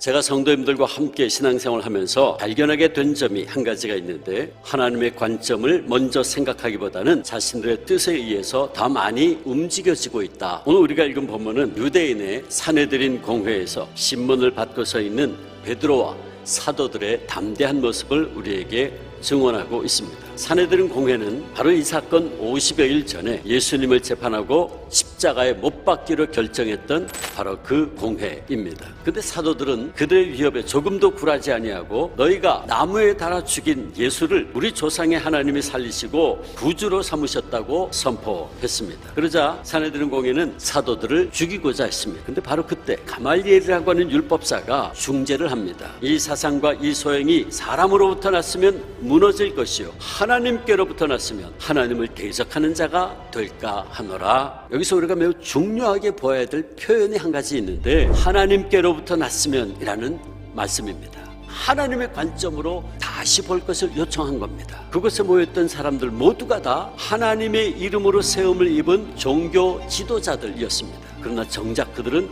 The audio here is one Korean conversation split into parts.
제가 성도님들과 함께 신앙생활을 하면서 발견하게 된 점이 한 가지가 있는데, 하나님의 관점을 먼저 생각하기보다는 자신들의 뜻에 의해서 더 많이 움직여지고 있다. 오늘 우리가 읽은 본문은 유대인의 사내들인 공회에서 신문을 받고 서 있는 베드로와 사도들의 담대한 모습을 우리에게 증언하고 있습니다. 사내들인 공회는 바로 이 사건 50여일 전에 예수님을 재판하고 십자가에 못 박기로 결정했던 바로 그 공회입니다. 근데 사도들은 그들의 위협에 조금도 굴하지 아니하고 너희가 나무에 달아 죽인 예수를 우리 조상의 하나님이 살리시고 구주로 삼으셨다고 선포했습니다. 그러자 사내들인 공회는 사도들을 죽이고자 했습니다. 근데 바로 그때 가말리엘이라고 하는 율법사가 중재를 합니다. 이 사상과 이 소행이 사람으로부터 났으면 무너질 것이요 하나님께로부터 났으면 하나님을 대적하는 자가 될까 하노라. 여기서 우리가 매우 중요하게 보아야 될 표현이 한 가지 있는데, 하나님께로부터 났으면 이라는 말씀입니다. 하나님의 관점으로 다시 볼 것을 요청한 겁니다. 그곳에 모였던 사람들 모두가 다 하나님의 이름으로 세움을 입은 종교 지도자들이었습니다. 그러나 정작 그들은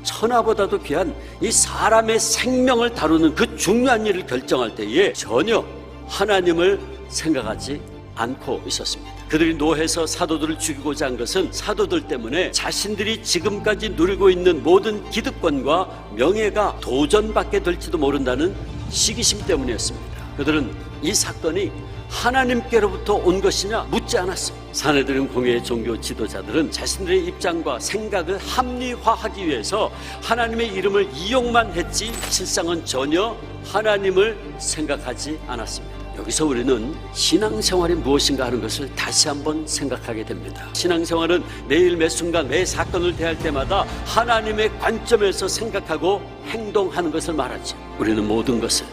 천하보다도 귀한 이 사람의 생명을 다루는 그 중요한 일을 결정할 때에 전혀 하나님을 생각하지 않고 있었습니다. 그들이 노해서 사도들을 죽이고자 한 것은 사도들 때문에 자신들이 지금까지 누리고 있는 모든 기득권과 명예가 도전받게 될지도 모른다는 시기심 때문이었습니다. 그들은 이 사건이 하나님께로부터 온 것이냐 묻지 않았습니다. 사내들인 공회의 종교 지도자들은 자신들의 입장과 생각을 합리화하기 위해서 하나님의 이름을 이용만 했지 실상은 전혀 하나님을 생각하지 않았습니다. 여기서 우리는 신앙생활이 무엇인가 하는 것을 다시 한번 생각하게 됩니다. 신앙생활은 매일 매 순간 매 사건을 대할 때마다 하나님의 관점에서 생각하고 행동하는 것을 말하죠. 우리는 모든 것을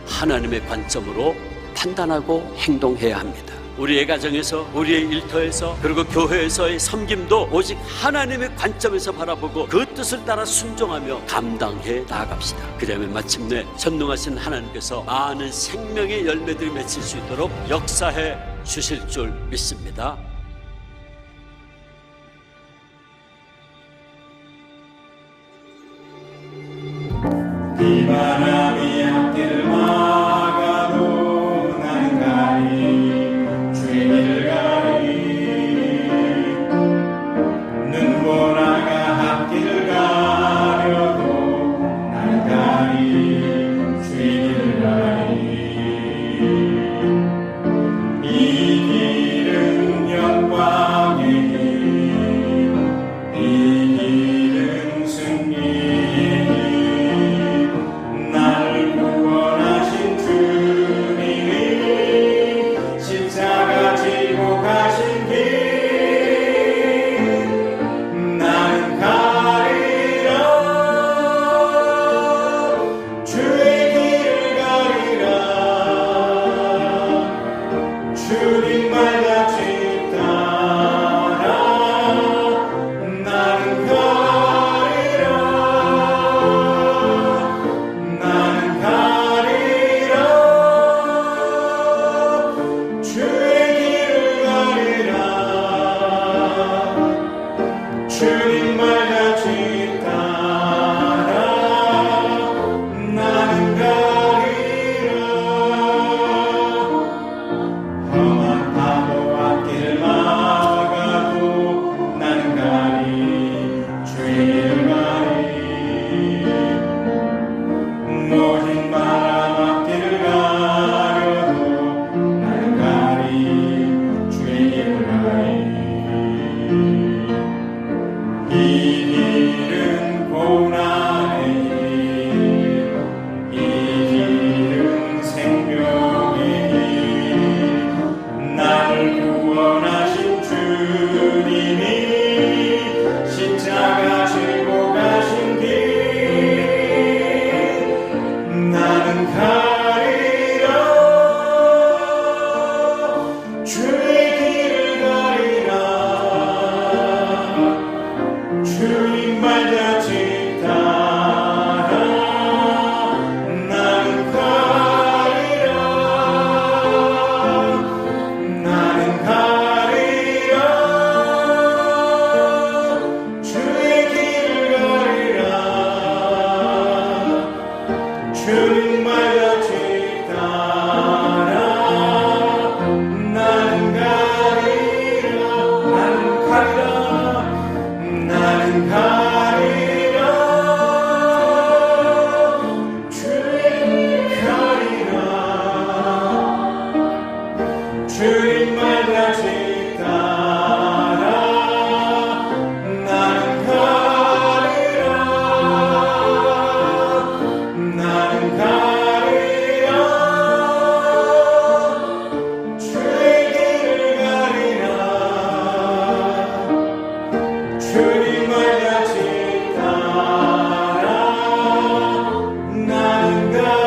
하나님의 관점으로 판단하고 행동해야 합니다. 우리의 가정에서, 우리의 일터에서, 그리고 교회에서의 섬김도 오직 하나님의 관점에서 바라보고 그 뜻을 따라 순종하며 감당해 나아갑시다. 그러면 마침내 전능하신 하나님께서 많은 생명의 열매들이 맺힐 수 있도록 역사해 주실 줄 믿습니다. 비바람이 앞길 막아도 나는 가리 주의 가리 눈보라가 앞길 가려도 나는 가리 주의 가리 이 길은 영광의 길, 이 길은 승리의 길, 나를 구원하신 주님이 십자가 지고 가신 길, 나는 가리라 주의 길을 가리라 주님 말같이 따라 나는 가리라 나는 가리라 주의 길을 가리라 주님 말같이 따라 나는 가리라 험한 주님 말같이 따라 나는 가리라 나는 가리라 주의 길을 가리라 주님 말같이 따라 나는 가리라.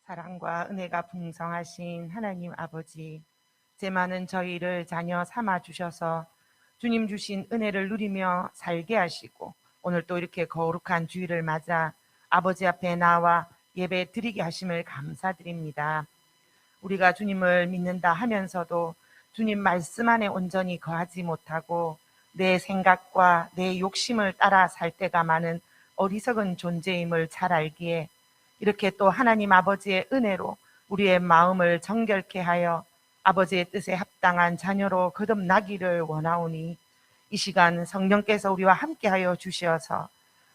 사랑과 은혜가 풍성하신 하나님 아버지, 제 많은 저희를 자녀 삼아 주셔서 주님 주신 은혜를 누리며 살게 하시고 오늘 또 이렇게 거룩한 주일을 맞아 아버지 앞에 나와 예배 드리게 하심을 감사드립니다. 우리가 주님을 믿는다 하면서도 주님 말씀 안에 온전히 거하지 못하고 내 생각과 내 욕심을 따라 살 때가 많은 어리석은 존재임을 잘 알기에 이렇게 또 하나님 아버지의 은혜로 우리의 마음을 정결케 하여 아버지의 뜻에 합당한 자녀로 거듭나기를 원하오니 이 시간 성령께서 우리와 함께하여 주시어서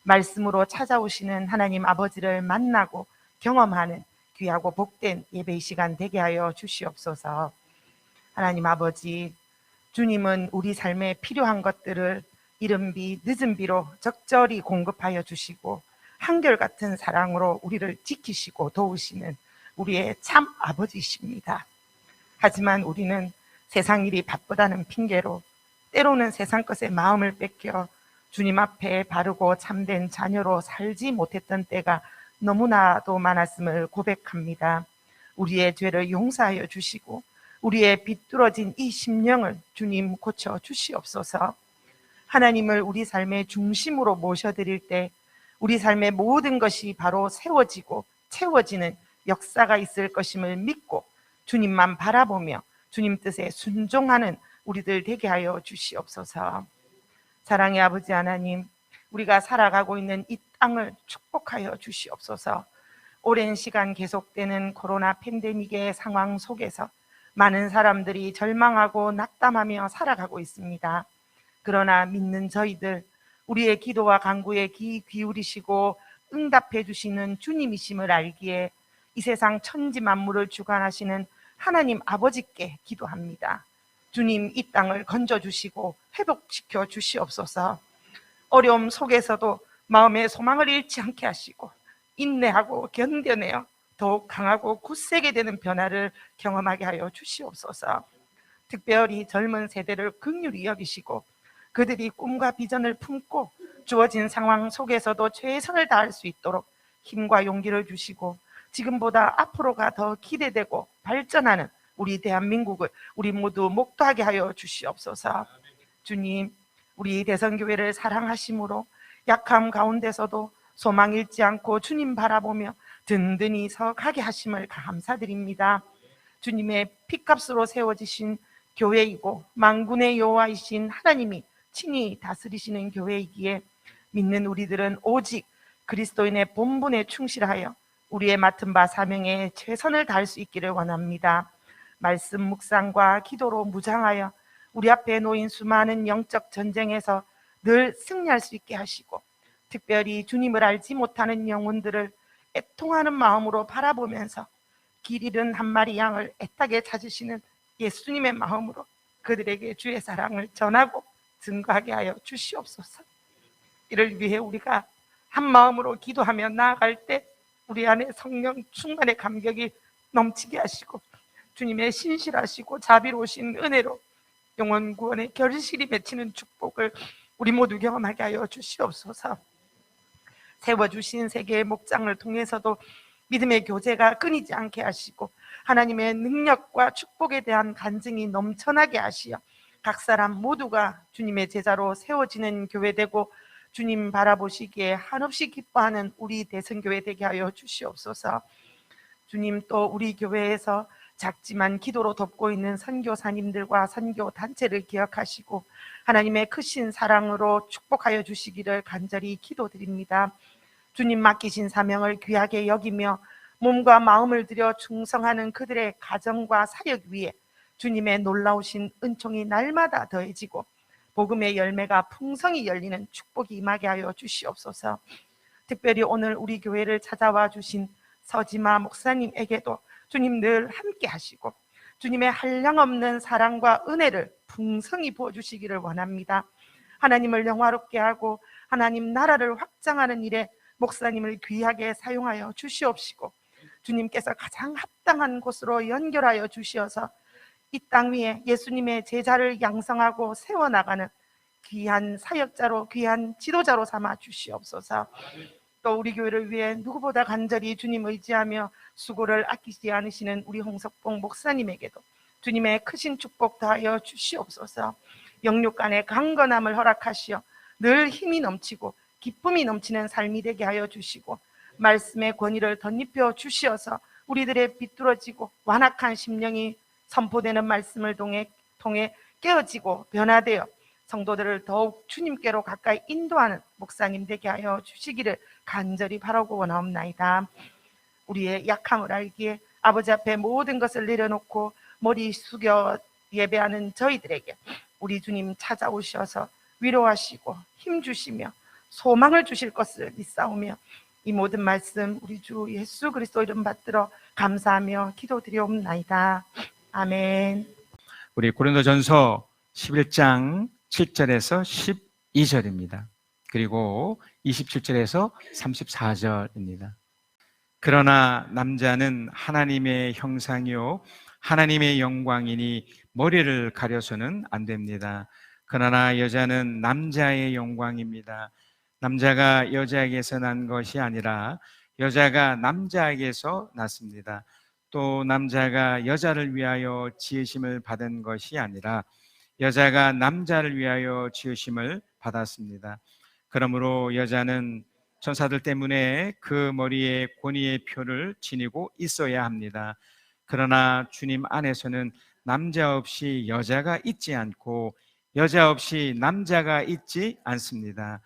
말씀으로 찾아오시는 하나님 아버지를 만나고 경험하는 귀하고 복된 예배의 시간 되게 하여 주시옵소서. 하나님 아버지, 주님은 우리 삶에 필요한 것들을 이른 비 늦은 비로 적절히 공급하여 주시고 한결같은 사랑으로 우리를 지키시고 도우시는 우리의 참 아버지십니다. 하지만 우리는 세상 일이 바쁘다는 핑계로 때로는 세상 것에 마음을 뺏겨 주님 앞에 바르고 참된 자녀로 살지 못했던 때가 너무나도 많았음을 고백합니다. 우리의 죄를 용서하여 주시고 우리의 비뚤어진 이 심령을 주님 고쳐 주시옵소서. 하나님을 우리 삶의 중심으로 모셔드릴 때 우리 삶의 모든 것이 바로 세워지고 채워지는 역사가 있을 것임을 믿고 주님만 바라보며 주님 뜻에 순종하는 우리들 되게 하여 주시옵소서. 사랑의 아버지 하나님, 우리가 살아가고 있는 이 땅을 축복하여 주시옵소서. 오랜 시간 계속되는 코로나 팬데믹의 상황 속에서 많은 사람들이 절망하고 낙담하며 살아가고 있습니다. 그러나 믿는 저희들, 우리의 기도와 간구에 귀 기울이시고 응답해 주시는 주님이심을 알기에 이 세상 천지 만물을 주관하시는 하나님 아버지께 기도합니다. 주님, 이 땅을 건져주시고 회복시켜 주시옵소서. 어려움 속에서도 마음의 소망을 잃지 않게 하시고 인내하고 견뎌내어 더욱 강하고 굳세게 되는 변화를 경험하게 하여 주시옵소서. 특별히 젊은 세대를 긍휼히 여기시고 그들이 꿈과 비전을 품고 주어진 상황 속에서도 최선을 다할 수 있도록 힘과 용기를 주시고 지금보다 앞으로가 더 기대되고 발전하는 우리 대한민국을 우리 모두 목도하게 하여 주시옵소서. 주님, 우리 대선교회를 사랑하심으로 약함 가운데서도 소망 잃지 않고 주님 바라보며 든든히 서 가게 하심을 감사드립니다. 주님의 피값으로 세워지신 교회이고 만군의 여호와이신 하나님이 친히 다스리시는 교회이기에 믿는 우리들은 오직 그리스도인의 본분에 충실하여 우리의 맡은 바 사명에 최선을 다할 수 있기를 원합니다. 말씀 묵상과 기도로 무장하여 우리 앞에 놓인 수많은 영적 전쟁에서 늘 승리할 수 있게 하시고 특별히 주님을 알지 못하는 영혼들을 애통하는 마음으로 바라보면서 길 잃은 한 마리 양을 애타게 찾으시는 예수님의 마음으로 그들에게 주의 사랑을 전하고 증거하게 하여 주시옵소서. 이를 위해 우리가 한 마음으로 기도하며 나아갈 때 우리 안에 성령 충만의 감격이 넘치게 하시고 주님의 신실하시고 자비로우신 은혜로 영혼 구원의 결실이 맺히는 축복을 우리 모두 경험하게 하여 주시옵소서. 세워주신 세계의 목장을 통해서도 믿음의 교제가 끊이지 않게 하시고 하나님의 능력과 축복에 대한 간증이 넘쳐나게 하시어 각 사람 모두가 주님의 제자로 세워지는 교회 되고 주님 바라보시기에 한없이 기뻐하는 우리 대선교회 되게 하여 주시옵소서. 주님, 또 우리 교회에서 작지만 기도로 돕고 있는 선교사님들과 선교 단체를 기억하시고 하나님의 크신 사랑으로 축복하여 주시기를 간절히 기도드립니다. 주님 맡기신 사명을 귀하게 여기며 몸과 마음을 들여 충성하는 그들의 가정과 사역 위에 주님의 놀라우신 은총이 날마다 더해지고 복음의 열매가 풍성히 열리는 축복이 임하게 하여 주시옵소서. 특별히 오늘 우리 교회를 찾아와 주신 서지마 목사님에게도 주님 늘 함께 하시고 주님의 한량없는 사랑과 은혜를 풍성히 부어주시기를 원합니다. 하나님을 영화롭게 하고 하나님 나라를 확장하는 일에 목사님을 귀하게 사용하여 주시옵시고 주님께서 가장 합당한 곳으로 연결하여 주시어서 이 땅 위에 예수님의 제자를 양성하고 세워나가는 귀한 사역자로 귀한 지도자로 삼아 주시옵소서. 또 우리 교회를 위해 누구보다 간절히 주님 의지하며 수고를 아끼지 않으시는 우리 홍석봉 목사님에게도 주님의 크신 축복 다하여 주시옵소서. 영육간의 강건함을 허락하시어 늘 힘이 넘치고 기쁨이 넘치는 삶이 되게 하여 주시고 말씀의 권위를 덧입혀 주시어서 우리들의 비뚤어지고 완악한 심령이 선포되는 말씀을 통해 깨어지고 변화되어 성도들을 더욱 주님께로 가까이 인도하는 목사님 되게 하여 주시기를 간절히 바라고 원하옵나이다. 우리의 약함을 알기에 아버지 앞에 모든 것을 내려놓고 머리 숙여 예배하는 저희들에게 우리 주님 찾아오셔서 위로하시고 힘주시며 소망을 주실 것을 믿사오며 이 모든 말씀 우리 주 예수 그리스도 이름 받들어 감사하며 기도드리옵나이다. 아멘. 우리 고린도전서 11장 7절에서 12절입니다. 그리고 27절에서 34절입니다. 그러나 남자는 하나님의 형상이요 하나님의 영광이니 머리를 가려서는 안 됩니다. 그러나 여자는 남자의 영광입니다. 남자가 여자에게서 난 것이 아니라 여자가 남자에게서 났습니다. 또 남자가 여자를 위하여 지으심을 받은 것이 아니라 여자가 남자를 위하여 지으심을 받았습니다. 그러므로 여자는 천사들 때문에 그 머리에 권위의 표를 지니고 있어야 합니다. 그러나 주님 안에서는 남자 없이 여자가 있지 않고 여자 없이 남자가 있지 않습니다.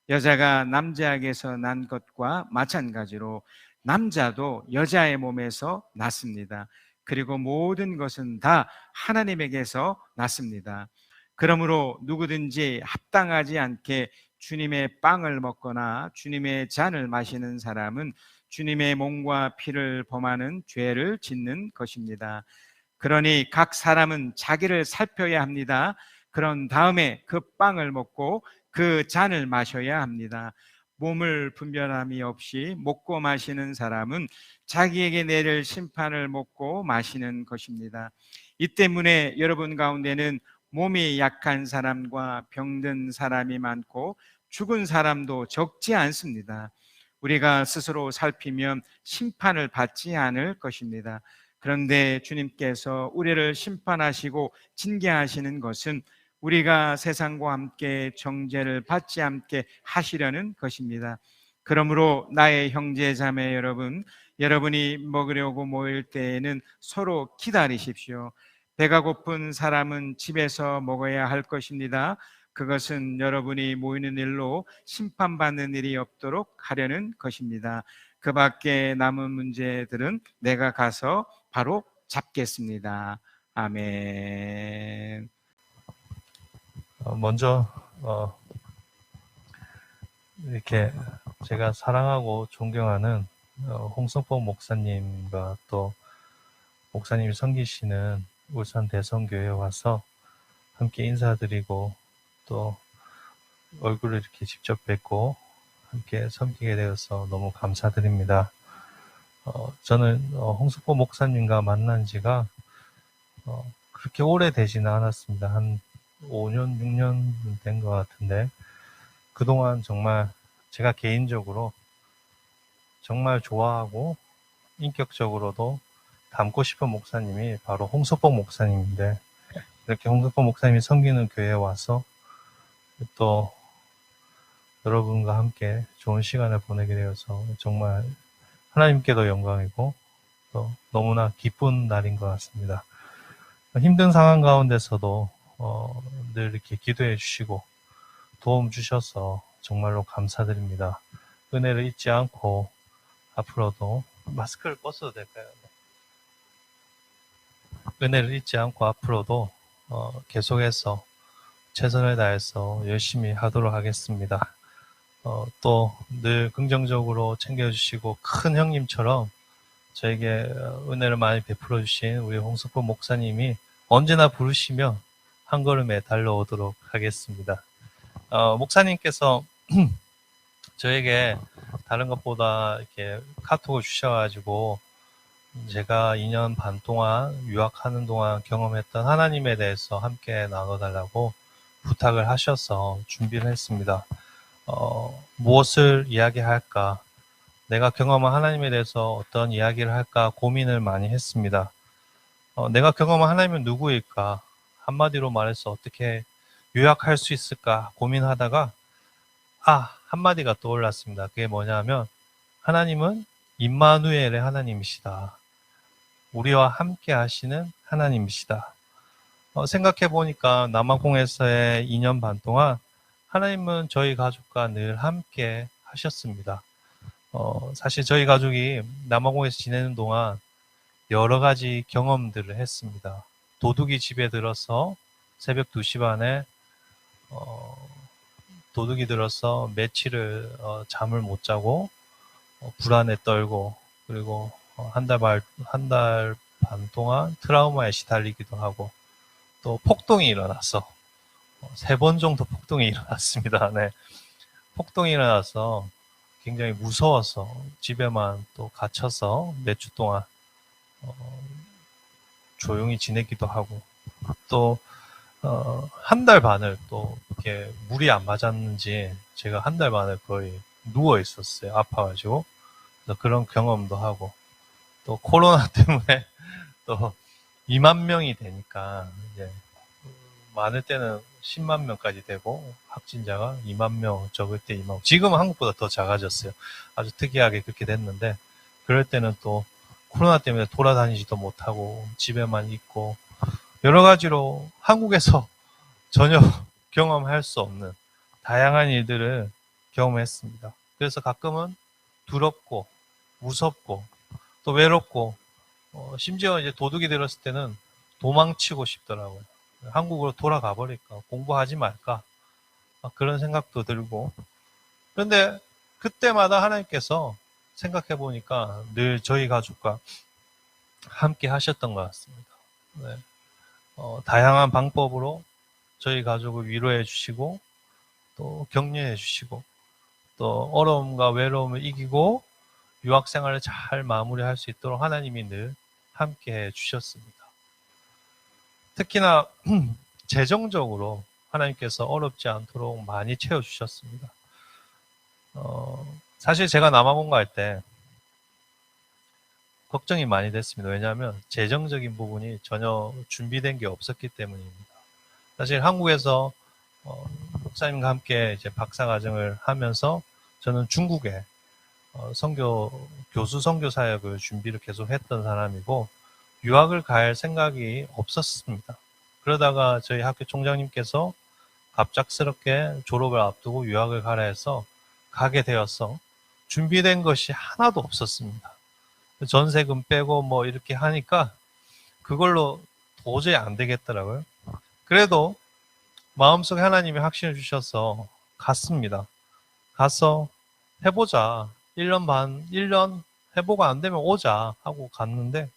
여자가 남자에게서 난 것과 마찬가지로 남자도 여자의 몸에서 났습니다. 그리고 모든 것은 다 하나님에게서 났습니다. 그러므로 누구든지 합당하지 않게 주님의 빵을 먹거나 주님의 잔을 마시는 사람은 주님의 몸과 피를 범하는 죄를 짓는 것입니다. 그러니 각 사람은 자기를 살펴야 합니다. 그런 다음에 그 빵을 먹고 그 잔을 마셔야 합니다. 몸을 분별함이 없이 먹고 마시는 사람은 자기에게 내릴 심판을 먹고 마시는 것입니다. 이 때문에 여러분 가운데는 몸이 약한 사람과 병든 사람이 많고 죽은 사람도 적지 않습니다. 우리가 스스로 살피면 심판을 받지 않을 것입니다. 그런데 주님께서 우리를 심판하시고 징계하시는 것은 우리가 세상과 함께 정죄를 받지 않게 하시려는 것입니다. 그러므로 나의 형제 자매 여러분, 여러분이 먹으려고 모일 때에는 서로 기다리십시오. 배가 고픈 사람은 집에서 먹어야 할 것입니다. 그것은 여러분이 모이는 일로 심판받는 일이 없도록 하려는 것입니다. 그 밖에 남은 문제들은 내가 가서 바로 잡겠습니다. 아멘. 먼저 이렇게 제가 사랑하고 존경하는 홍성봉 목사님과 또 목사님이 섬기시는 울산 대성교회에 와서 함께 인사드리고 또 얼굴을 이렇게 직접 뵙고 함께 섬기게 되어서 너무 감사드립니다. 저는 홍성봉 목사님과 만난 지가 그렇게 오래 되지는 않았습니다. 한 5년, 6년 된 것 같은데 그동안 정말 제가 개인적으로 정말 좋아하고 인격적으로도 닮고 싶은 목사님이 바로 홍석봉 목사님인데 이렇게 홍석봉 목사님이 섬기는 교회에 와서 또 여러분과 함께 좋은 시간을 보내게 되어서 정말 하나님께도 영광이고 또 너무나 기쁜 날인 것 같습니다. 힘든 상황 가운데서도 늘 이렇게 기도해 주시고 도움 주셔서 정말로 감사드립니다. 은혜를 잊지 않고 앞으로도 마스크를 벗어도 될까요? 은혜를 잊지 않고 앞으로도 계속해서 최선을 다해서 열심히 하도록 하겠습니다. 또 늘 긍정적으로 챙겨주시고 큰 형님처럼 저에게 은혜를 많이 베풀어 주신 우리 홍석범 목사님이 언제나 부르시면 한 걸음에 달려오도록 하겠습니다. 목사님께서 저에게 다른 것보다 이렇게 카톡을 주셔가지고 제가 2년 반 동안 유학하는 동안 경험했던 하나님에 대해서 함께 나눠달라고 부탁을 하셔서 준비를 했습니다. 무엇을 이야기할까? 내가 경험한 하나님에 대해서 어떤 이야기를 할까 고민을 많이 했습니다. 내가 경험한 하나님은 누구일까? 한마디로 말해서 어떻게 요약할 수 있을까 고민하다가 한마디가 떠올랐습니다. 그게 뭐냐면 하나님은 임마누엘의 하나님이시다. 우리와 함께 하시는 하나님이시다. 생각해 보니까 남아공에서의 2년 반 동안 하나님은 저희 가족과 늘 함께 하셨습니다. 사실 저희 가족이 남아공에서 지내는 동안 여러 가지 경험들을 했습니다. 도둑이 집에 들어서 새벽 2시 반에 도둑이 들어서 며칠을 잠을 못 자고 불안에 떨고 그리고 한 달 반 동안 트라우마에 시달리기도 하고 또 폭동이 일어나서 3번 정도 폭동이 일어났습니다. 네. 폭동이 일어나서 굉장히 무서워서 집에만 또 갇혀서 몇 주 동안 조용히 지내기도 하고 또 한 달 반을 또 이렇게 물이 안 맞았는지 제가 한 달 반을 거의 누워 있었어요. 아파가지고. 그래서 그런 경험도 하고 또 코로나 때문에 또 2만 명이 되니까 이제 많을 때는 10만 명까지 되고 확진자가 2만 명, 적을 때 2만 명. 지금은 한국보다 더 작아졌어요. 아주 특이하게 그렇게 됐는데 그럴 때는 또 코로나 때문에 돌아다니지도 못하고 집에만 있고 여러 가지로 한국에서 전혀 경험할 수 없는 다양한 일들을 경험했습니다. 그래서 가끔은 두렵고 무섭고 또 외롭고 심지어 이제 도둑이 들었을 때는 도망치고 싶더라고요. 한국으로 돌아가 버릴까, 공부하지 말까 그런 생각도 들고 그런데 그때마다 하나님께서 생각해 보니까 늘 저희 가족과 함께 하셨던 것 같습니다. 네. 다양한 방법으로 저희 가족을 위로해 주시고 또 격려해 주시고 또 어려움과 외로움을 이기고 유학 생활을 잘 마무리할 수 있도록 하나님이 늘 함께 해 주셨습니다. 특히나 재정적으로 하나님께서 어렵지 않도록 많이 채워 주셨습니다. 사실 제가 남아공 갈 때 걱정이 많이 됐습니다. 왜냐하면 재정적인 부분이 전혀 준비된 게 없었기 때문입니다. 사실 한국에서 목사님과 함께 이제 박사과정을 하면서 저는 중국에 교수 선교 사역을 준비를 계속 했던 사람이고 유학을 갈 생각이 없었습니다. 그러다가 저희 학교 총장님께서 갑작스럽게 졸업을 앞두고 유학을 가라 해서 가게 되어서 준비된 것이 하나도 없었습니다. 전세금 빼고 뭐 이렇게 하니까 그걸로 도저히 안 되겠더라고요. 그래도 마음속에 하나님이 확신을 주셔서 갔습니다. 가서 해보자. 1년 해보고 안 되면 오자 하고 갔는데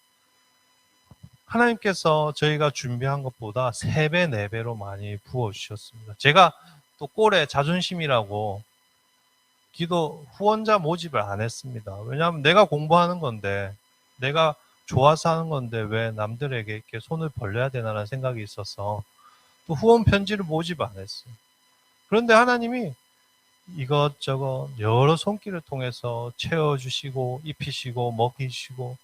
하나님께서 저희가 준비한 것보다 3배, 4배로 많이 부어주셨습니다. 제가 또 꼴에 자존심이라고 기도 후원자 모집을 안 했습니다. 왜냐하면 내가 공부하는 건데 내가 좋아서 하는 건데 왜 남들에게 이렇게 손을 벌려야 되나라는 생각이 있어서 또 후원 편지를 모집 안 했어요. 그런데 하나님이 이것저것 여러 손길을 통해서 채워주시고 입히시고 먹이시고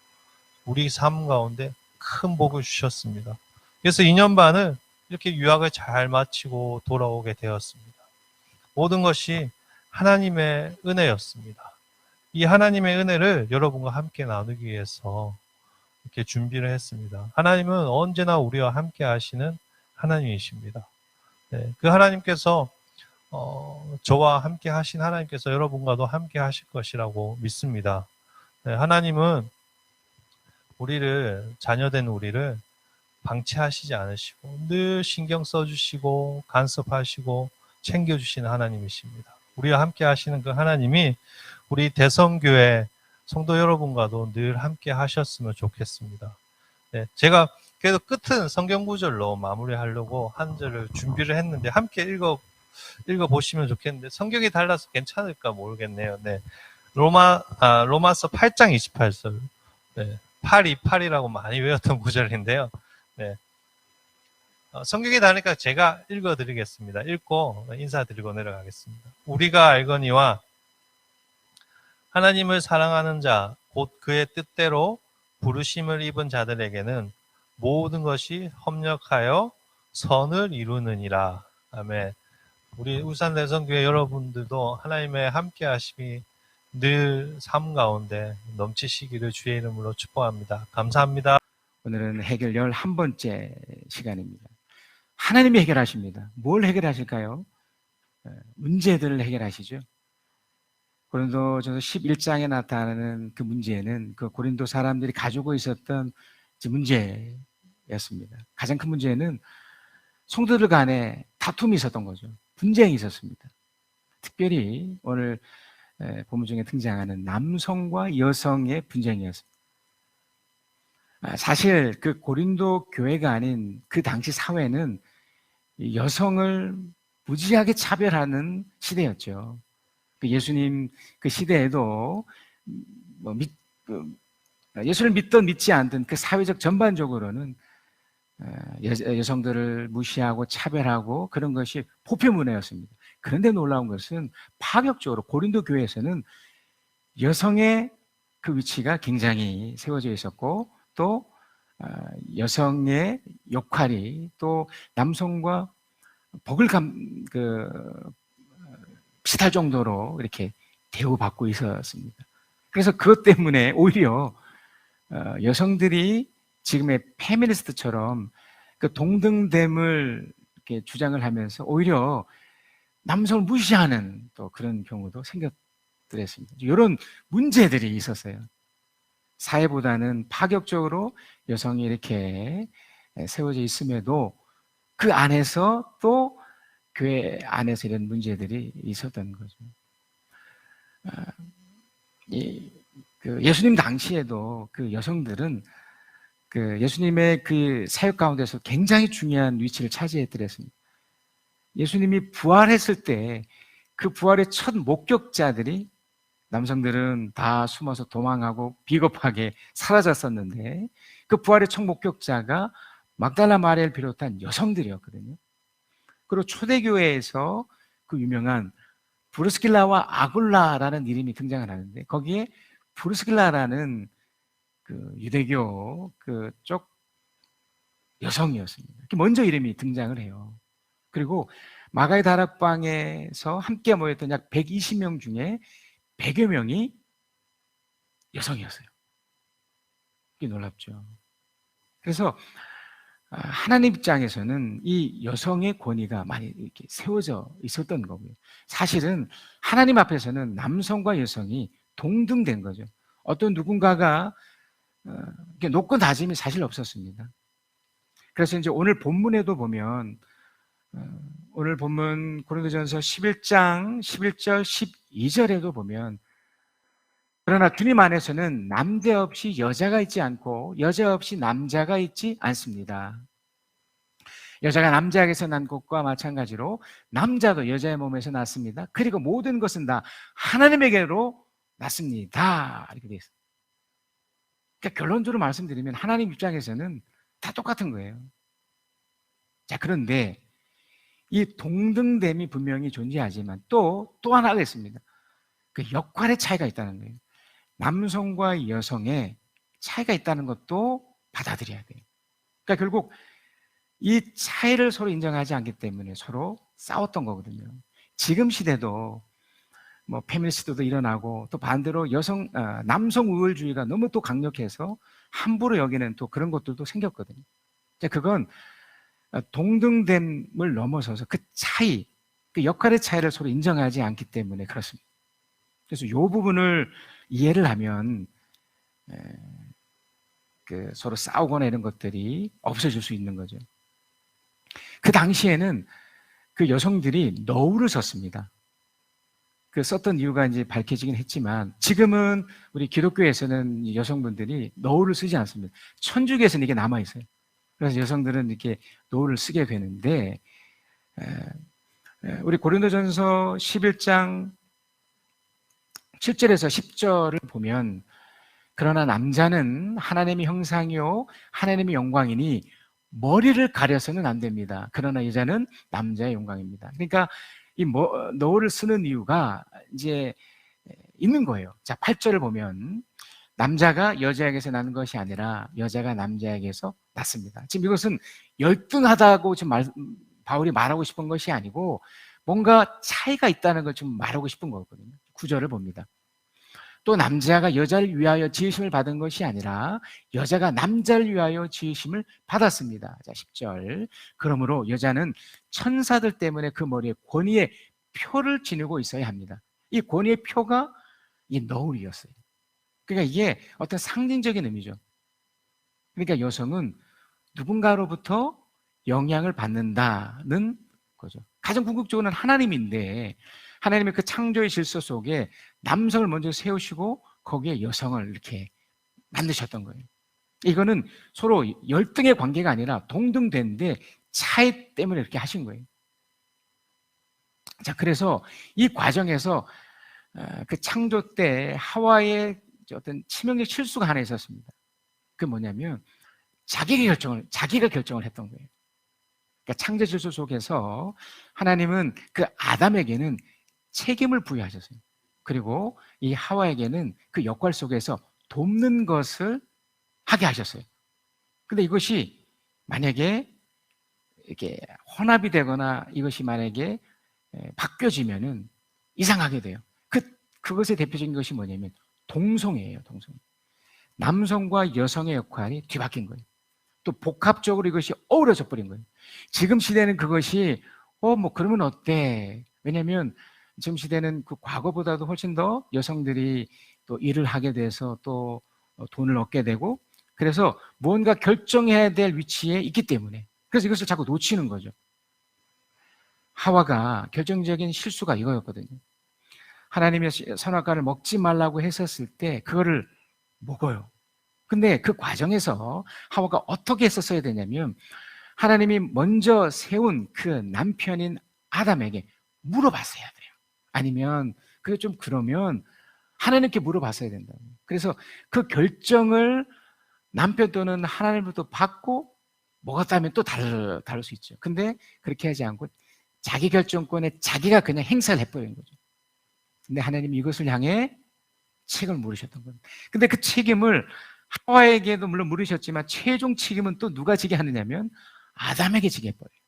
우리 삶 가운데 큰 복을 주셨습니다. 그래서 2년 반을 이렇게 유학을 잘 마치고 돌아오게 되었습니다. 모든 것이 하나님의 은혜였습니다. 이 하나님의 은혜를 여러분과 함께 나누기 위해서 이렇게 준비를 했습니다. 하나님은 언제나 우리와 함께 하시는 하나님이십니다. 네, 그 하나님께서 저와 함께 하신 하나님께서 여러분과도 함께 하실 것이라고 믿습니다. 네, 하나님은 자녀된 우리를 방치하시지 않으시고 늘 신경 써주시고 간섭하시고 챙겨주시는 하나님이십니다. 우리와 함께 하시는 그 하나님이 우리 대성교회 성도 여러분과도 늘 함께 하셨으면 좋겠습니다. 네, 제가 그래도 끝은 성경 구절로 마무리하려고 한 절을 준비를 했는데 함께 읽어 보시면 좋겠는데 성경이 달라서 괜찮을까 모르겠네요. 네. 로마서 8장 28절. 네. 828이라고 많이 외웠던 구절인데요. 네. 성경이 다르니까 제가 읽어 드리겠습니다. 읽고 인사드리고 내려가겠습니다. 우리가 알거니와 하나님을 사랑하는 자 곧 그의 뜻대로 부르심을 입은 자들에게는 모든 것이 협력하여 선을 이루느니라. 아멘. 우리 울산대성교회 여러분들도 하나님의 함께 하심이 늘 삶 가운데 넘치시기를 주의 이름으로 축복합니다. 감사합니다. 오늘은 해결 11번째 시간입니다. 하나님이 해결하십니다. 뭘 해결하실까요? 문제들을 해결하시죠. 고린도전서 11장에 나타나는 그 문제는 그 고린도 사람들이 가지고 있었던 문제였습니다. 가장 큰 문제는 성도들 간에 다툼이 있었던 거죠. 분쟁이 있었습니다. 특별히 오늘 본문 중에 등장하는 남성과 여성의 분쟁이었습니다. 사실 그 고린도 교회가 아닌 그 당시 사회는 여성을 무지하게 차별하는 시대였죠. 예수님 그 시대에도 예수를 믿든 믿지 않든 그 사회적 전반적으로는 여성들을 무시하고 차별하고 그런 것이 보편문화였습니다. 그런데 놀라운 것은 파격적으로 고린도 교회에서는 여성의 그 위치가 굉장히 세워져 있었고 또 여성의 역할이 또 남성과 복을 비슷할 정도로 이렇게 대우받고 있었습니다. 그래서 그것 때문에 오히려 여성들이 지금의 페미니스트처럼 그 동등됨을 이렇게 주장을 하면서 오히려 남성을 무시하는 또 그런 경우도 생겼더랬습니다. 이런 문제들이 있었어요. 사회보다는 파격적으로 여성이 이렇게 세워져 있음에도 그 안에서 또 교회 안에서 이런 문제들이 있었던 거죠. 예수님 당시에도 그 여성들은 그 예수님의 그 사역 가운데서 굉장히 중요한 위치를 차지했더랬습니다. 예수님이 부활했을 때 그 부활의 첫 목격자들이 남성들은 다 숨어서 도망하고 비겁하게 사라졌었는데 그 부활의 첫 목격자가 막달라 마리아를 비롯한 여성들이었거든요. 그리고 초대교회에서 그 유명한 브루스길라와 아굴라라는 이름이 등장을 하는데 거기에 브루스길라라는 그 유대교 그쪽 여성이었습니다. 먼저 이름이 등장을 해요. 그리고 마가의 다락방에서 함께 모였던 약 120명 중에 100여 명이 여성이었어요. 이게 놀랍죠. 그래서 하나님 입장에서는 이 여성의 권위가 많이 이렇게 세워져 있었던 거고요. 사실은 하나님 앞에서는 남성과 여성이 동등된 거죠. 어떤 누군가가 높고 낮음이 사실 없었습니다. 그래서 이제 오늘 본문에도 보면 오늘 본문 고린도전서 11장 11절 12절에도 보면 그러나 주님 안에서는 남자 없이 여자가 있지 않고 여자 없이 남자가 있지 않습니다. 여자가 남자에게서 난 것과 마찬가지로 남자도 여자의 몸에서 났습니다. 그리고 모든 것은 다 하나님에게로 났습니다. 이렇게 되어 있어요. 그러니까 결론적으로 말씀드리면 하나님 입장에서는 다 똑같은 거예요. 자, 그런데 이 동등됨이 분명히 존재하지만 또 하나가 있습니다. 그 역할의 차이가 있다는 거예요. 남성과 여성의 차이가 있다는 것도 받아들여야 돼요. 그러니까 결국 이 차이를 서로 인정하지 않기 때문에 서로 싸웠던 거거든요. 지금 시대도 뭐 페미니스트도 일어나고 또 반대로 남성 우월주의가 너무 또 강력해서 함부로 여기는 또 그런 것들도 생겼거든요. 그건 동등됨을 넘어서서 그 차이, 그 역할의 차이를 서로 인정하지 않기 때문에 그렇습니다. 그래서 이 부분을 이해를 하면 서로 싸우거나 이런 것들이 없어질 수 있는 거죠. 그 당시에는 그 여성들이 너울을 섰습니다. 그 썼던 이유가 이제 밝혀지긴 했지만 지금은 우리 기독교에서는 여성분들이 노후를 쓰지 않습니다. 천주교에서는 이게 남아 있어요. 그래서 여성들은 이렇게 노후를 쓰게 되는데 우리 고린도전서 11장 7절에서 10절을 보면 그러나 남자는 하나님의 형상이요 하나님의 영광이니 머리를 가려서는 안 됩니다. 그러나 여자는 남자의 영광입니다. 그러니까 이 노후를 쓰는 이유가 이제 있는 거예요. 자, 8절을 보면 남자가 여자에게서 나는 것이 아니라 여자가 남자에게서 났습니다. 지금 이것은 열등하다고 지금 바울이 말하고 싶은 것이 아니고 뭔가 차이가 있다는 걸 좀 말하고 싶은 거거든요. 9절을 봅니다. 또 남자가 여자를 위하여 지으심을 받은 것이 아니라 여자가 남자를 위하여 지으심을 받았습니다. 자, 10절. 그러므로 여자는 천사들 때문에 그 머리에 권위의 표를 지니고 있어야 합니다. 이 권위의 표가 이 너울이었어요. 그러니까 이게 어떤 상징적인 의미죠. 그러니까 여성은 누군가로부터 영향을 받는다는 거죠. 가장 궁극적으로는 하나님인데 하나님의 그 창조의 질서 속에 남성을 먼저 세우시고 거기에 여성을 이렇게 만드셨던 거예요. 이거는 서로 열등의 관계가 아니라 동등된데 차이 때문에 이렇게 하신 거예요. 자, 그래서 이 과정에서 그 창조 때 하와의 어떤 치명적 실수가 하나 있었습니다. 그게 뭐냐면 자기가 결정을 했던 거예요. 그러니까 창조 질서 속에서 하나님은 그 아담에게는 책임을 부여하셨어요. 그리고 이 하와에게는 그 역할 속에서 돕는 것을 하게 하셨어요. 근데 이것이 만약에 이렇게 혼합이 되거나 이것이 만약에 바뀌어지면은 이상하게 돼요. 그것의 대표적인 것이 뭐냐면 동성애예요, 동성. 남성과 여성의 역할이 뒤바뀐 거예요. 또 복합적으로 이것이 어우러져 버린 거예요. 지금 시대는 그것이 뭐 그러면 어때? 왜냐하면 지금 시대는 그 과거보다도 훨씬 더 여성들이 또 일을 하게 돼서 또 돈을 얻게 되고 그래서 무언가 결정해야 될 위치에 있기 때문에 그래서 이것을 자꾸 놓치는 거죠. 하와가 결정적인 실수가 이거였거든요. 하나님의 선악과를 먹지 말라고 했었을 때 그거를 먹어요. 근데 그 과정에서 하와가 어떻게 했었어야 되냐면 하나님이 먼저 세운 그 남편인 아담에게 물어봤어야 돼요. 아니면 그게 좀 그러면 하나님께 물어봤어야 된다. 그래서 그 결정을 남편 또는 하나님부터 받고 먹었다면 또 다를 수 있죠. 근데 그렇게 하지 않고 자기 결정권에 자기가 그냥 행사를 해버린 거죠. 근데 하나님이 이것을 향해 책임을 물으셨던 겁니다. 근데 그 책임을 하와에게도 물론 물으셨지만 최종 책임은 또 누가 지게 하느냐면 아담에게 지게 해버려요.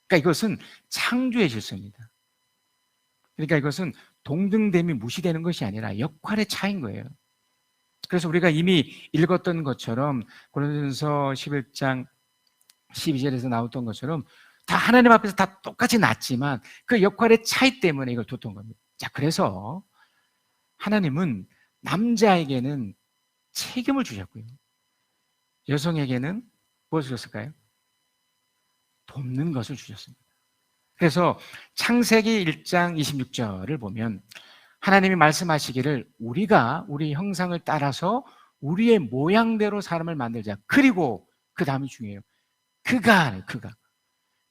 그러니까 이것은 창조의 질서입니다. 그러니까 이것은 동등됨이 무시되는 것이 아니라 역할의 차이인 거예요. 그래서 우리가 이미 읽었던 것처럼 고린도전서 11장 12절에서 나왔던 것처럼 다 하나님 앞에서 다 똑같이 났지만 그 역할의 차이 때문에 이걸 뒀던 겁니다. 자, 그래서 하나님은 남자에게는 책임을 주셨고요. 여성에게는 무엇을 주셨을까요? 돕는 것을 주셨습니다. 그래서 창세기 1장 26절을 보면 하나님이 말씀하시기를 우리가 우리 형상을 따라서 우리의 모양대로 사람을 만들자. 그리고 그 다음이 중요해요. 그가.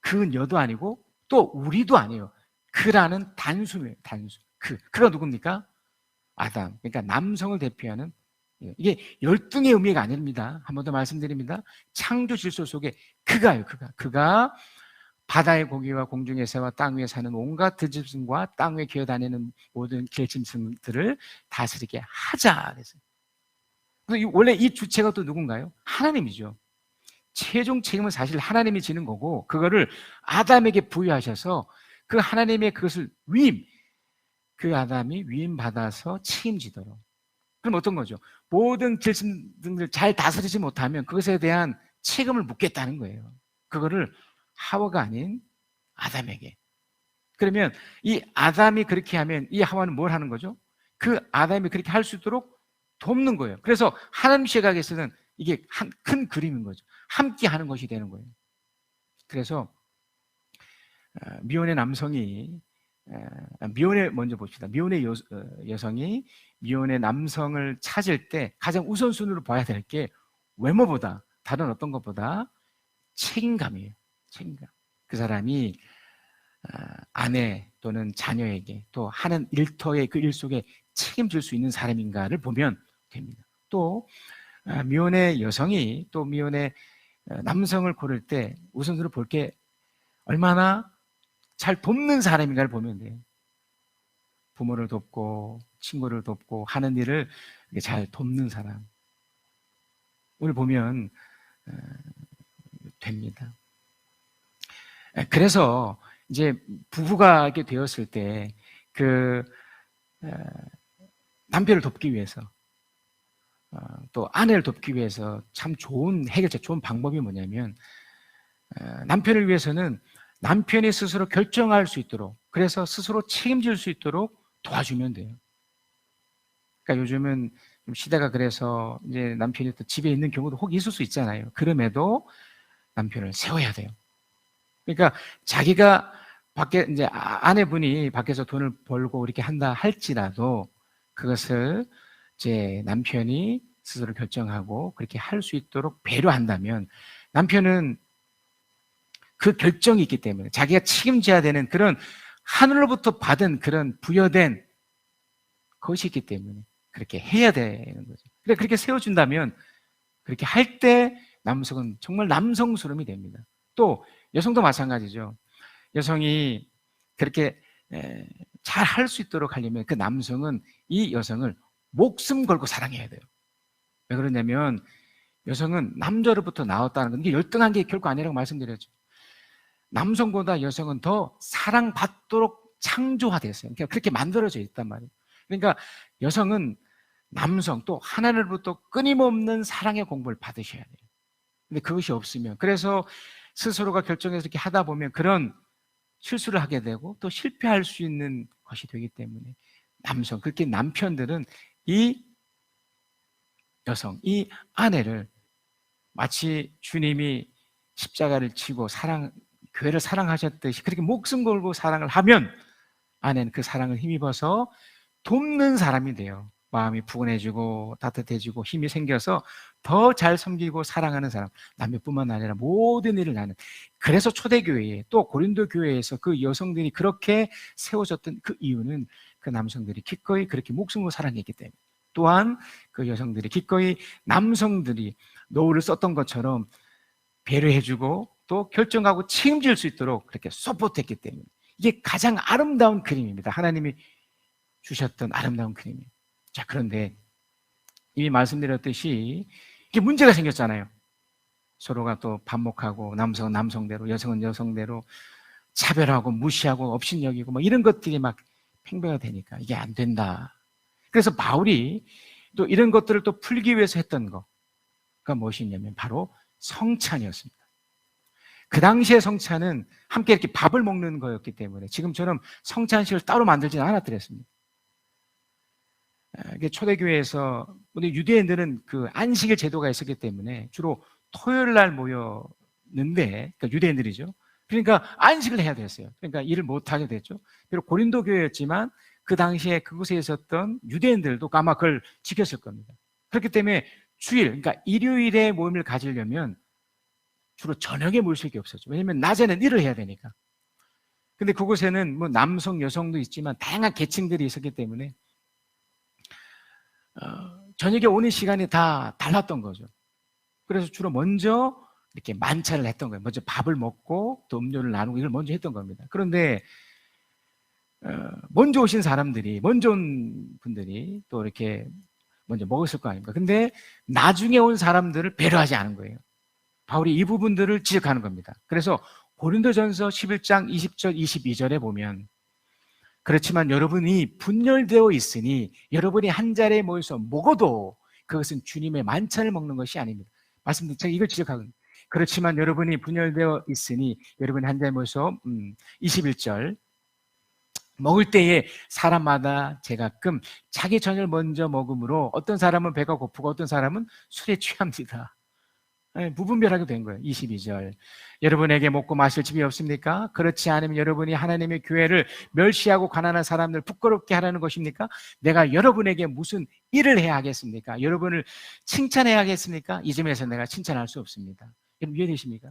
그는 여도 아니고 또 우리도 아니에요. 그라는 단수예요. 단수. 그가 누굽니까? 아담. 그러니까 남성을 대표하는 이게 열등의 의미가 아닙니다. 한 번 더 말씀드립니다. 창조 질서 속에 그가요. 그가 바다의 고기와 공중의 새와 땅 위에 사는 온갖 들짐승과 땅 위에 기어다니는 모든 길짐승들을 다스리게 하자. 그래서 원래 이 주체가 또 누군가요? 하나님이죠. 최종 책임은 사실 하나님이 지는 거고 그거를 아담에게 부여하셔서 그 하나님의 그것을 그 아담이 위임받아서 책임지도록. 그럼 어떤 거죠? 모든 길짐승들 잘 다스리지 못하면 그것에 대한 책임을 묻겠다는 거예요. 그거를 하와가 아닌 아담에게. 그러면 이 아담이 그렇게 하면 이 하와는 뭘 하는 거죠? 그 아담이 그렇게 할 수 있도록 돕는 거예요. 그래서 하나님 시각에서는 이게 큰 그림인 거죠. 함께 하는 것이 되는 거예요. 그래서 미혼의 남성이 미혼의 먼저 봅시다. 미혼의 여성이 미혼의 남성을 찾을 때 가장 우선순위로 봐야 될 게 외모보다 다른 어떤 것보다 책임감이에요. 책임감. 그 사람이 아내 또는 자녀에게 또 하는 일터의 그 일 속에 책임질 수 있는 사람인가를 보면 됩니다. 또 미혼의 여성이 또 미혼의 남성을 고를 때 우선순위로 볼 게 얼마나 잘 돕는 사람인가를 보면 돼요. 부모를 돕고 친구를 돕고 하는 일을 잘 돕는 사람. 오늘 보면 됩니다. 그래서 이제 부부가 이렇게 되었을 때 그 남편을 돕기 위해서 또 아내를 돕기 위해서 참 좋은 해결책, 좋은 방법이 뭐냐면 남편을 위해서는 남편이 스스로 결정할 수 있도록, 그래서 스스로 책임질 수 있도록 도와주면 돼요. 그러니까 요즘은 좀 시대가 그래서 이제 남편이 또 집에 있는 경우도 혹 있을 수 있잖아요. 그럼에도 남편을 세워야 돼요. 그러니까 자기가 밖에 이제 아내분이 밖에서 돈을 벌고 이렇게 한다 할지라도 그것을 이제 남편이 스스로 결정하고 그렇게 할 수 있도록 배려한다면 남편은 그 결정이 있기 때문에 자기가 책임져야 되는 그런 하늘로부터 받은 그런 부여된 것이 있기 때문에 그렇게 해야 되는 거죠. 그래 그렇게 세워준다면 그렇게 할 때 남성은 정말 남성스러움이 됩니다. 또 여성도 마찬가지죠. 여성이 그렇게 잘 할 수 있도록 하려면 그 남성은 이 여성을 목숨 걸고 사랑해야 돼요. 왜 그러냐면 여성은 남자로부터 나왔다는 건 이게 열등한 게 결코 아니라고 말씀드렸죠. 남성보다 여성은 더 사랑받도록 창조화됐어요. 그러니까 그렇게 만들어져 있단 말이에요. 그러니까 여성은 남성 또 하나님으로부터 끊임없는 사랑의 공부를 받으셔야 돼요. 근데 그것이 없으면 그래서 스스로가 결정해서 이렇게 하다 보면 그런 실수를 하게 되고 또 실패할 수 있는 것이 되기 때문에 남성, 그렇게 남편들은 이 여성, 이 아내를 마치 주님이 십자가를 지고 교회를 사랑하셨듯이 그렇게 목숨 걸고 사랑을 하면 아내는 그 사랑을 힘입어서 돕는 사람이 돼요. 마음이 푸근해지고 따뜻해지고 힘이 생겨서 더 잘 섬기고 사랑하는 사람, 남편뿐만 아니라 모든 일을 나는. 그래서 초대교회에 또 고린도 교회에서 그 여성들이 그렇게 세워졌던 그 이유는 그 남성들이 기꺼이 그렇게 목숨을 사랑했기 때문에, 또한 그 여성들이 기꺼이 남성들이 노후를 썼던 것처럼 배려해주고 또 결정하고 책임질 수 있도록 그렇게 서포트했기 때문에 이게 가장 아름다운 그림입니다. 하나님이 주셨던 아름다운 그림이에요. 자, 그런데 이미 말씀드렸듯이 이게 문제가 생겼잖아요. 서로가 또 반목하고 남성은 남성대로 여성은 여성대로 차별하고 무시하고 업신여기고 뭐 이런 것들이 막 팽배가 되니까 이게 안 된다. 그래서 바울이 또 이런 것들을 또 풀기 위해서 했던 거가 무엇이냐면 바로 성찬이었습니다. 그 당시의 성찬은 함께 이렇게 밥을 먹는 거였기 때문에 지금처럼 성찬식을 따로 만들지는 않았더랬습니다. 초대교회에서 유대인들은 그 안식일 제도가 있었기 때문에 주로 토요일 날 모였는데, 그러니까 유대인들이죠. 그러니까 안식을 해야 됐어요. 그러니까 일을 못 하게 됐죠. 비록 고린도 교회였지만 그 당시에 그곳에 있었던 유대인들도 아마 그걸 지켰을 겁니다. 그렇기 때문에 주일, 그러니까 일요일에 모임을 가지려면 주로 저녁에 모일 수밖에 없었죠. 왜냐하면 낮에는 일을 해야 되니까. 근데 그곳에는 뭐 남성, 여성도 있지만 다양한 계층들이 있었기 때문에 저녁에 오는 시간이 다 달랐던 거죠. 그래서 주로 먼저 이렇게 만찬을 했던 거예요. 먼저 밥을 먹고 또 음료를 나누고 이걸 먼저 했던 겁니다. 그런데 먼저 오신 사람들이, 먼저 온 분들이 또 이렇게 먼저 먹었을 거 아닙니까? 근데 나중에 온 사람들을 배려하지 않은 거예요. 바울이 이 부분들을 지적하는 겁니다. 그래서 고린도전서 11장 20절 22절에 보면 그렇지만 여러분이 분열되어 있으니 여러분이 한 자리에 모여서 먹어도 그것은 주님의 만찬을 먹는 것이 아닙니다. 말씀드린 제가 이걸 지적하거든요. 그렇지만 여러분이 분열되어 있으니 여러분이 한 자리에 모여서 21절 먹을 때에 사람마다 제가끔 자기 저녁을 먼저 먹으므로 어떤 사람은 배가 고프고 어떤 사람은 술에 취합니다. 무분별하게 된 거예요. 22절. 여러분에게 먹고 마실 집이 없습니까? 그렇지 않으면 여러분이 하나님의 교회를 멸시하고 가난한 사람들 부끄럽게 하라는 것입니까? 내가 여러분에게 무슨 일을 해야 하겠습니까? 여러분을 칭찬해야 하겠습니까? 이 점에서 내가 칭찬할 수 없습니다. 여러분 이해되십니까?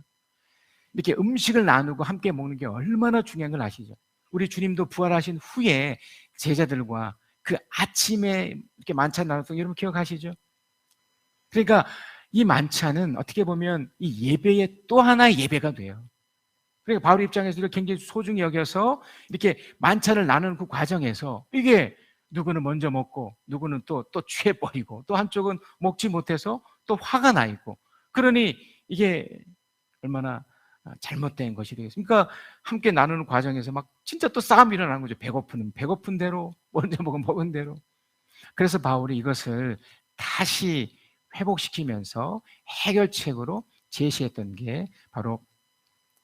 이렇게 음식을 나누고 함께 먹는 게 얼마나 중요한 걸 아시죠? 우리 주님도 부활하신 후에 제자들과 그 아침에 이렇게 만찬 나눴던 거 여러분 기억하시죠? 그러니까 이 만찬은 어떻게 보면 이 예배의 또 하나의 예배가 돼요. 그러니까 바울 입장에서도 굉장히 소중히 여겨서 이렇게 만찬을 나누는 그 과정에서 이게 누구는 먼저 먹고 누구는 또 취해버리고 또 한쪽은 먹지 못해서 또 화가 나 있고, 그러니 이게 얼마나 잘못된 것이 되겠습니까? 그러니까 함께 나누는 과정에서 막 진짜 또 싸움이 일어나는 거죠. 배고픈 대로, 먼저 먹은 대로. 그래서 바울이 이것을 다시 회복시키면서 해결책으로 제시했던 게 바로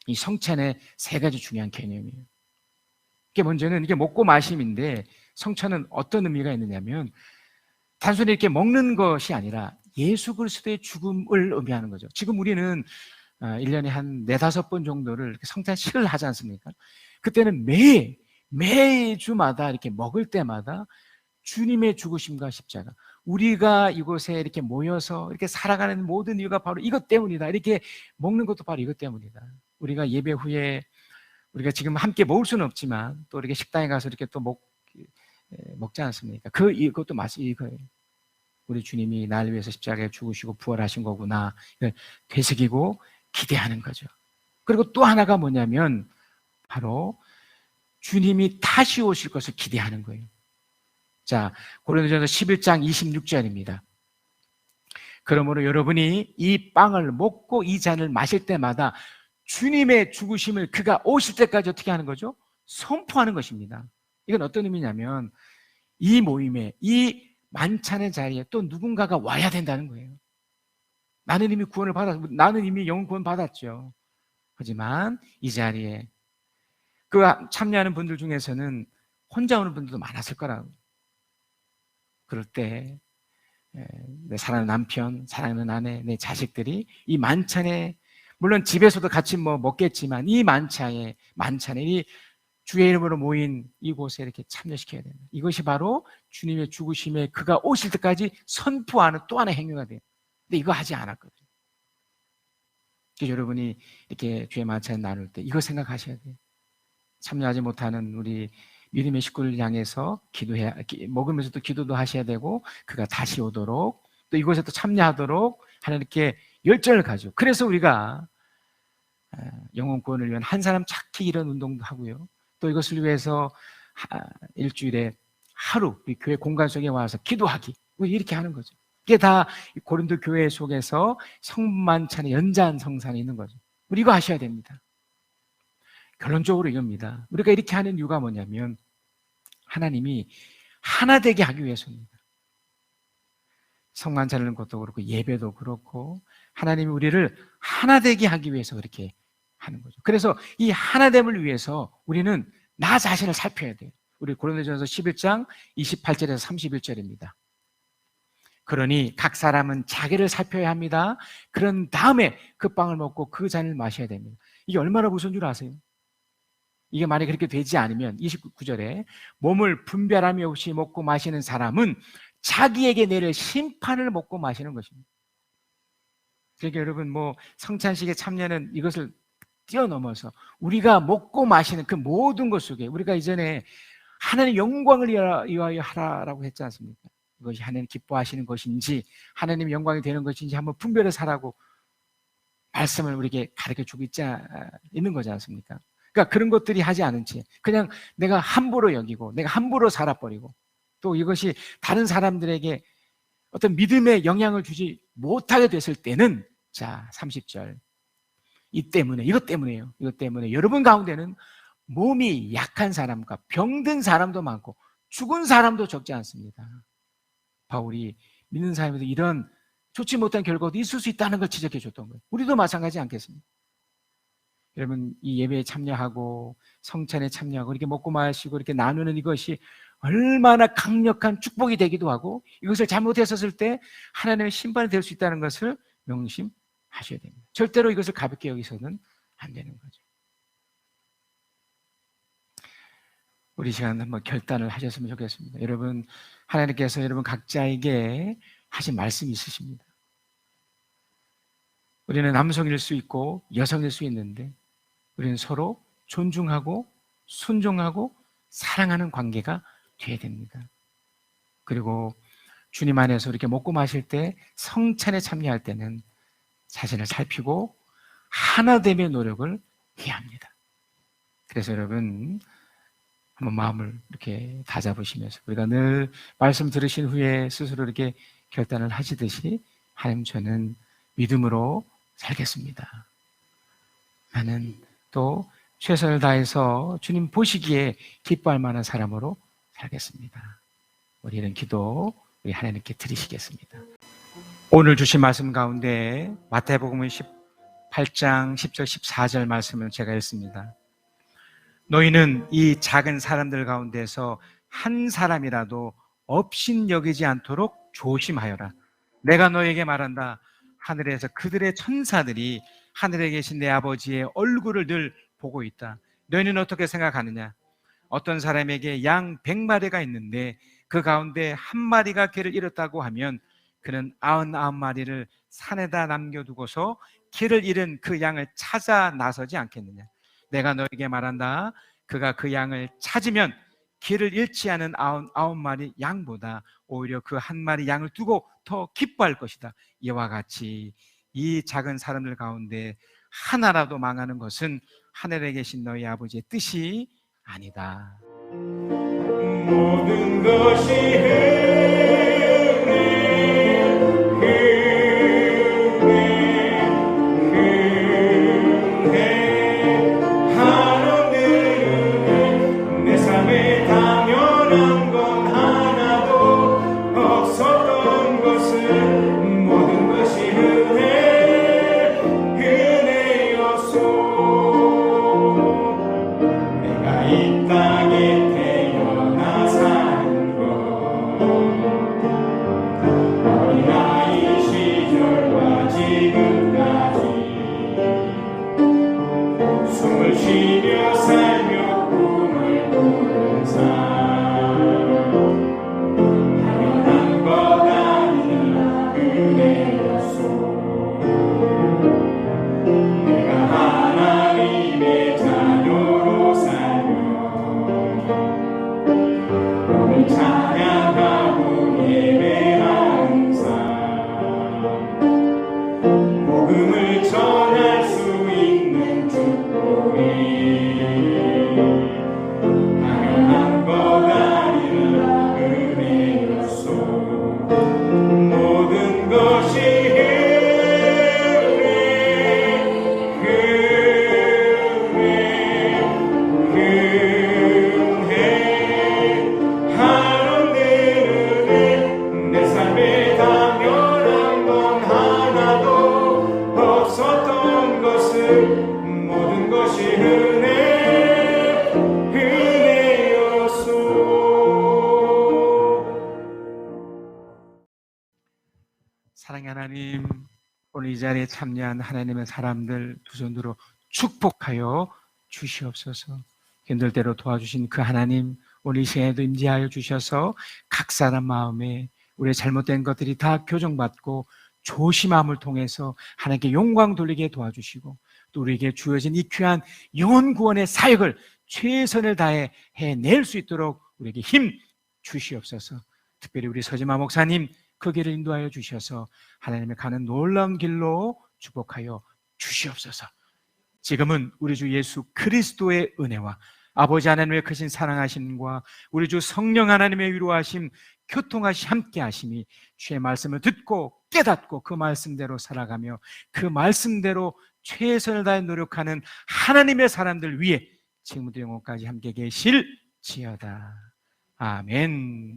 이 성찬의 세 가지 중요한 개념이에요. 이게 먼저는 이게 먹고 마심인데, 성찬은 어떤 의미가 있느냐면 단순히 이렇게 먹는 것이 아니라 예수 그리스도의 죽음을 의미하는 거죠. 지금 우리는 1년에 한 4-5번 정도를 이렇게 성찬식을 하지 않습니까? 그때는 매주마다 이렇게 먹을 때마다 주님의 죽으심과 십자가, 우리가 이곳에 이렇게 모여서 이렇게 살아가는 모든 이유가 바로 이것 때문이다. 이렇게 먹는 것도 바로 이것 때문이다. 우리가 예배 후에 우리가 지금 함께 먹을 수는 없지만 또 이렇게 식당에 가서 이렇게 또 먹지 않습니까? 이것도 이거예요. 우리 주님이 날 위해서 십자가에 죽으시고 부활하신 거구나. 되새기고 기대하는 거죠. 그리고 또 하나가 뭐냐면 바로 주님이 다시 오실 것을 기대하는 거예요. 자, 고린도전서 11장 26절입니다. 그러므로 여러분이 이 빵을 먹고 이 잔을 마실 때마다 주님의 죽으심을 그가 오실 때까지 어떻게 하는 거죠? 선포하는 것입니다. 이건 어떤 의미냐면 이 모임에, 이 만찬의 자리에 또 누군가가 와야 된다는 거예요. 나는 이미 구원을 나는 이미 영혼 구원 받았죠. 하지만 이 자리에 그 참여하는 분들 중에서는 혼자 오는 분들도 많았을 거라고. 그럴 때 내 사랑하는 남편, 사랑하는 아내, 내 자식들이 이 만찬에, 물론 집에서도 같이 먹겠지만 이 만찬에 이 주의 이름으로 모인 이곳에 이렇게 참여시켜야 된다. 이것이 바로 주님의 죽으심에 그가 오실 때까지 선포하는 또 하나의 행위가 돼요. 근데 이거 하지 않았거든요. 그래서 여러분이 이렇게 주의 만찬을 나눌 때 이거 생각하셔야 돼요. 참여하지 못하는 우리 믿음의 식구를 향해서 먹으면서 또 기도도 하셔야 되고, 그가 다시 오도록 또 이곳에 또 참여하도록 하는 이렇게 열정을 가지고, 그래서 우리가 영혼 구원을 위한 한 사람 찾기 이런 운동도 하고요. 또 이것을 위해서 일주일에 하루 우리 교회 공간 속에 와서 기도하기, 이렇게 하는 거죠. 이게 다 고린도 교회 속에서 성만찬의 연장성산이 있는 거죠. 우리 이거 하셔야 됩니다. 결론적으로 이겁니다. 우리가 이렇게 하는 이유가 뭐냐면 하나님이 하나 되게 하기 위해서입니다. 성만찬하는 것도 그렇고 예배도 그렇고 하나님이 우리를 하나 되게 하기 위해서 그렇게 하는 거죠. 그래서 이 하나됨을 위해서 우리는 나 자신을 살펴야 돼요. 우리 고린도전서 11장 28절에서 31절입니다. 그러니 각 사람은 자기를 살펴야 합니다. 그런 다음에 그 빵을 먹고 그 잔을 마셔야 됩니다. 이게 얼마나 무서운 줄 아세요? 이게 만약에 그렇게 되지 않으면 29절에 몸을 분별함이 없이 먹고 마시는 사람은 자기에게 내릴 심판을 먹고 마시는 것입니다. 그러니까 여러분 성찬식에 참여는 이것을 뛰어넘어서 우리가 먹고 마시는 그 모든 것 속에 우리가 이전에 하나님의 영광을 위하여 하라라고 했지 않습니까? 이것이 하나님 기뻐하시는 것인지 하나님의 영광이 되는 것인지 한번 분별해서 하라고 말씀을 우리에게 가르쳐주고 있는 거지 않습니까? 그러니까 그런 것들이 하지 않은 채 그냥 내가 함부로 여기고 내가 함부로 살아버리고 또 이것이 다른 사람들에게 어떤 믿음에 영향을 주지 못하게 됐을 때는, 자 30절, 이것 때문에요. 여러분 가운데는 몸이 약한 사람과 병든 사람도 많고 죽은 사람도 적지 않습니다. 바울이 믿는 사람에도 이런 좋지 못한 결과도 있을 수 있다는 걸 지적해 줬던 거예요. 우리도 마찬가지 않겠습니까? 여러분 이 예배에 참여하고 성찬에 참여하고 이렇게 먹고 마시고 이렇게 나누는 이것이 얼마나 강력한 축복이 되기도 하고 이것을 잘못했었을 때 하나님의 심판이 될 수 있다는 것을 명심하셔야 하셔야 됩니다. 절대로 이것을 가볍게 여기서는 안 되는 거죠. 우리 시간 한번 결단을 하셨으면 좋겠습니다. 여러분, 하나님께서 여러분 각자에게 하신 말씀이 있으십니다. 우리는 남성일 수 있고 여성일 수 있는데 우리는 서로 존중하고 순종하고 사랑하는 관계가 되어야 됩니다. 그리고 주님 안에서 이렇게 먹고 마실 때 성찬에 참여할 때는 자신을 살피고 하나 됨의 노력을 해야 합니다. 그래서 여러분 한번 마음을 이렇게 다잡으시면서 우리가 늘 말씀 들으신 후에 스스로 이렇게 결단을 하시듯이 하나님 저는 믿음으로 살겠습니다. 나는 또 최선을 다해서 주님 보시기에 기뻐할 만한 사람으로 살겠습니다. 우리 이런 기도 우리 하나님께 드리시겠습니다. 오늘 주신 말씀 가운데 마태복음 18장 10절 14절 말씀을 제가 읽습니다. 너희는 이 작은 사람들 가운데서 한 사람이라도 업신 여기지 않도록 조심하여라. 내가 너에게 말한다. 하늘에서 그들의 천사들이 하늘에 계신 내 아버지의 얼굴을 늘 보고 있다. 너희는 어떻게 생각하느냐? 어떤 사람에게 양 100마리가 있는데 그 가운데 한 마리가 길을 잃었다고 하면 그는 99마리를 산에다 남겨두고서 길을 잃은 그 양을 찾아 나서지 않겠느냐? 내가 너에게 말한다. 그가 그 양을 찾으면 길을 잃지 않은 99마리 양보다 오히려 그 한 마리 양을 두고 더 기뻐할 것이다. 이와 같이 이 작은 사람들 가운데 하나라도 망하는 것은 하늘에 계신 너희 아버지의 뜻이 아니다. 모든 것이 하나님은 내 삶에 당연한 건 하나도 없었던 것은 모든 것이 은혜였소. 내가 이 땅에 태어나 사는 것 어린아이 시절과 지금까지 숨을 쉬며 살며 꿈을 꾸는 삶 당연한 것 아닌 은혜였소. 내가 하나님의 자녀로 살며 오늘 찬양하고 예배하는 삶 복음을 전할 수 있는 축복이 당연한 것 아니라 은혜였소. 모든 것이 하나님은 내 삶에 당연한 건 하나도 없었던 것은 모든 것이 은혜였소. 사랑의 하나님, 오늘 이 자리에 참여한 하나님의 사람들 두 손으로 축복하여 주시옵소서. 힘들 대로 도와주신 그 하나님, 오늘 이 시간에도 임재하여 주셔서 각 사람 마음에 우리의 잘못된 것들이 다 교정받고 조심함을 통해서 하나님께 영광 돌리게 도와주시고 또 우리에게 주어진 이 귀한 영혼 구원의 사역을 최선을 다해 해낼 수 있도록 우리에게 힘 주시옵소서. 특별히 우리 서지마 목사님 그 길을 인도하여 주셔서 하나님의 가는 놀라운 길로 축복하여 주시옵소서. 지금은 우리 주 예수 그리스도의 은혜와 아버지 하나님의 크신 사랑하심과 우리 주 성령 하나님의 위로하심, 교통하심, 함께하심이 주의 말씀을 듣고 깨닫고 그 말씀대로 살아가며 그 말씀대로 최선을 다해 노력하는 하나님의 사람들 위해 지금부터 영원까지 함께 계실지어다. 아멘.